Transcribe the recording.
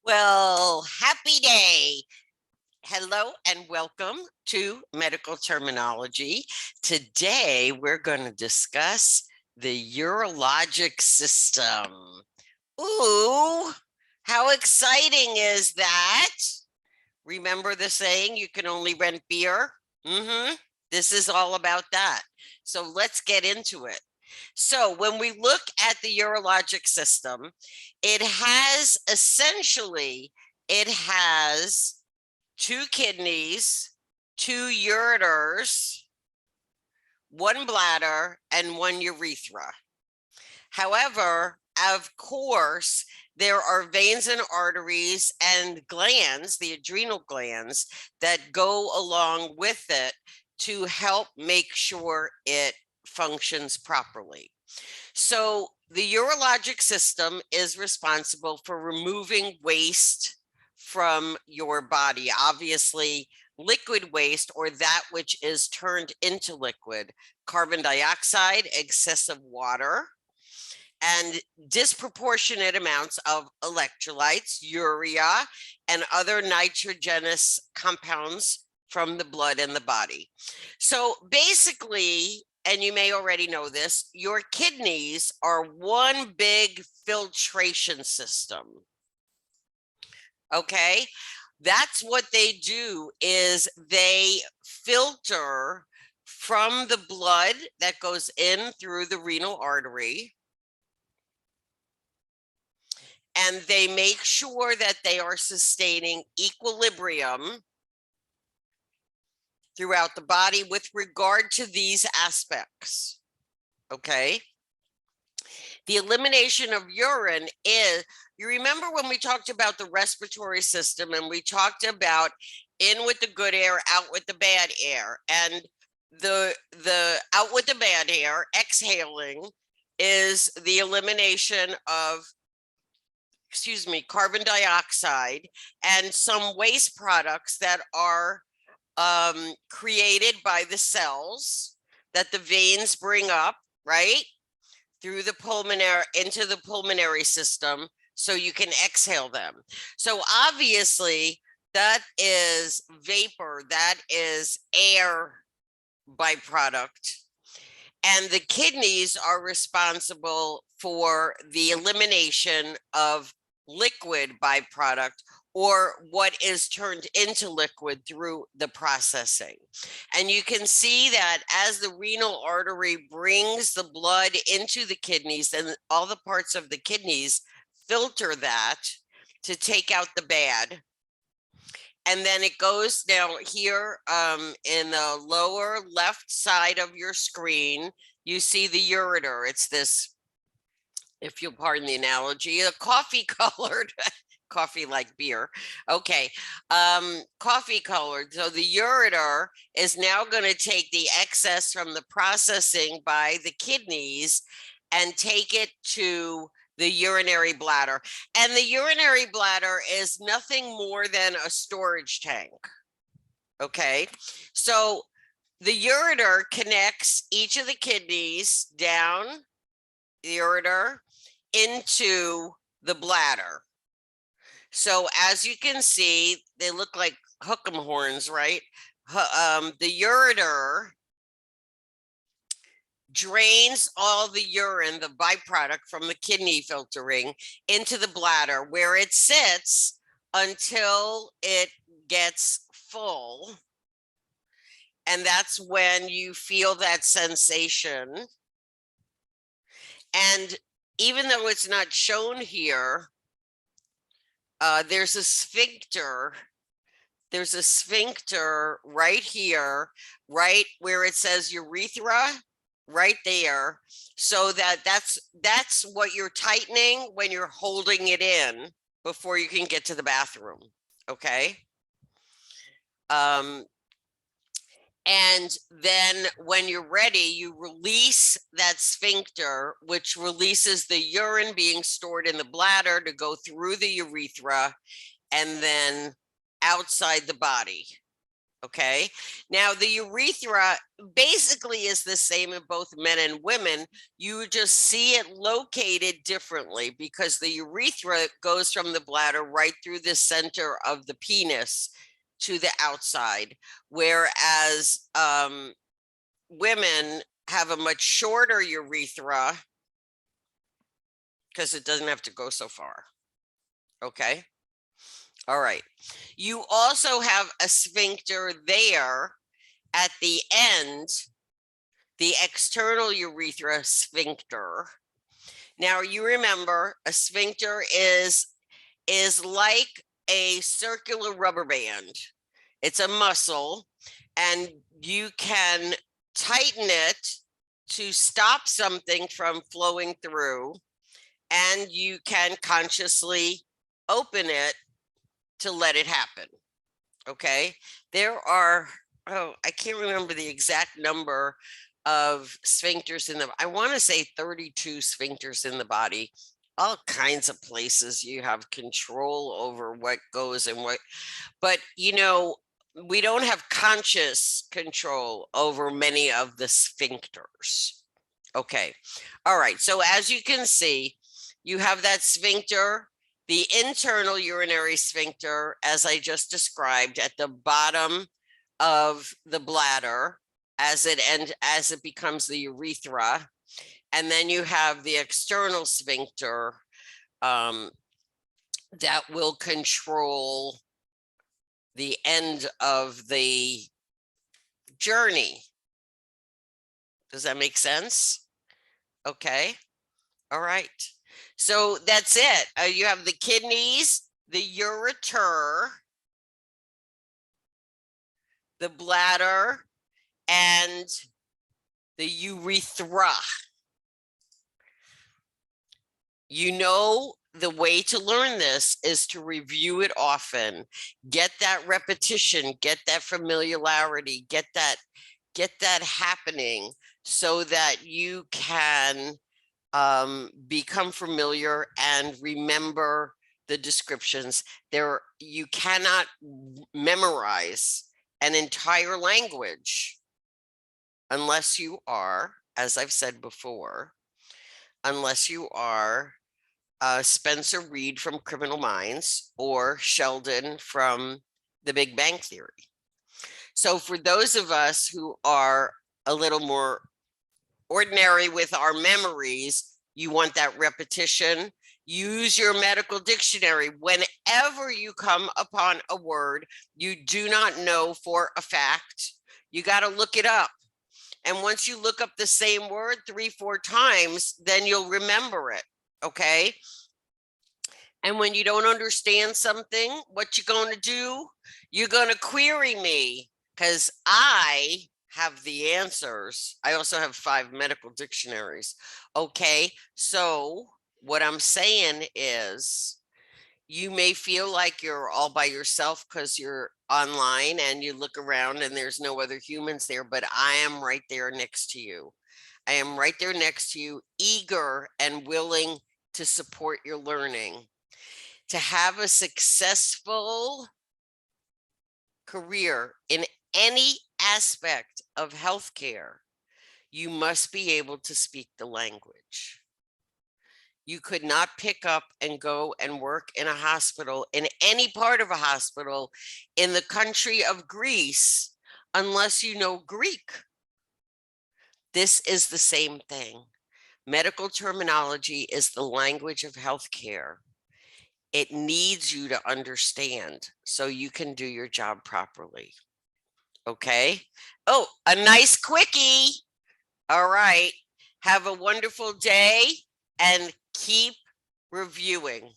Well, happy day. Hello and welcome to Medical Terminology. Today, we're going to discuss the urologic system. Ooh, how exciting is that? Remember the saying, you can only rent beer? This is all about that. So let's get into it. So when we look at the urologic system, it has two kidneys, two ureters, one bladder, and one urethra. However, of course, there are veins and arteries and glands, the adrenal glands, that go along with it to help make sure it functions properly. So the urologic system is responsible for removing waste from your body. Obviously, liquid waste, or that which is turned into liquid, carbon dioxide, excessive water, and disproportionate amounts of electrolytes, urea, and other nitrogenous compounds from the blood in the body. So basically, and you may already know this, your kidneys are one big filtration system. Okay, that's what they do, is they filter from the blood that goes in through the renal artery, and they make sure that they are sustaining equilibrium throughout the body with regard to these aspects. Okay. The elimination of urine is, you remember when we talked about the respiratory system and we talked about in with the good air, out with the bad air, and the out with the bad air, exhaling, is the elimination of, carbon dioxide and some waste products that are created by the cells that the veins bring up, right, through the pulmonary, into the pulmonary system, so you can exhale them. So obviously that is vapor, that is air byproduct. And the kidneys are responsible for the elimination of liquid byproduct, or what is turned into liquid through the processing. And you can see that as the renal artery brings the blood into the kidneys, and all the parts of the kidneys filter that to take out the bad. And then it goes down here in the lower left side of your screen, you see the ureter. It's this, if you'll pardon the analogy, a coffee colored, coffee like beer. Okay, coffee colored. So the ureter is now going to take the excess from the processing by the kidneys and take it to the urinary bladder. And the urinary bladder is nothing more than a storage tank. Okay, so the ureter connects each of the kidneys down the ureter into the bladder. So as you can see, they look like hook'em horns, right? The ureter drains all the urine, the byproduct from the kidney filtering, into the bladder, where it sits until it gets full. And that's when you feel that sensation. And even though it's not shown here, there's a sphincter. There's a sphincter right here, right where it says urethra, right there. So that's what you're tightening when you're holding it in before you can get to the bathroom. Okay. And then when you're ready, you release that sphincter, which releases the urine being stored in the bladder to go through the urethra and then outside the body. Okay. Now the urethra basically is the same in both men and women. You just see it located differently because the urethra goes from the bladder right through the center of the penis to the outside, whereas women have a much shorter urethra because it doesn't have to go so far. Okay. All right. You also have a sphincter there at the end, the external urethra sphincter. Now you remember a sphincter is like a circular rubber band. It's a muscle, and you can tighten it to stop something from flowing through, and you can consciously open it to let it happen. Okay. There are, I can't remember the exact number of sphincters in the, I want to say 32 sphincters in the body, all kinds of places you have control over what goes and what, but you know, we don't have conscious control over many of the sphincters. Okay. All right. So as you can see, you have that sphincter, the internal urinary sphincter, as I just described, at the bottom of the bladder as it becomes the urethra. And then you have the external sphincter that will control the end of the journey. Does that make sense? Okay. All right. So that's it. You have the kidneys, the ureter, the bladder, and the urethra. You know, the way to learn this is to review it often, get that repetition, get that familiarity, get that happening so that you can become familiar and remember the descriptions. You cannot memorize an entire language unless you are, as I've said before, unless you are Spencer Reed from Criminal Minds or Sheldon from The Big Bang Theory. So for those of us who are a little more ordinary with our memories, you want that repetition. Use your medical dictionary. Whenever you come upon a word you do not know for a fact, you got to look it up. And once you look up the same word 3-4 times, then you'll remember it. Okay. And when you don't understand something, what you're going to do, you're going to query me because I have the answers. I also have 5 medical dictionaries. Okay. So what I'm saying is you may feel like you're all by yourself because you're online and you look around and there's no other humans there, but I am right there next to you. I am right there next to you, eager and willing to support your learning. To have a successful career in any aspect of healthcare, you must be able to speak the language. You could not pick up and go and work in a hospital, in any part of a hospital in the country of Greece, unless you know Greek. This is the same thing. Medical terminology is the language of healthcare. It needs you to understand so you can do your job properly. Okay. Oh, a nice quickie. All right. Have a wonderful day and keep reviewing.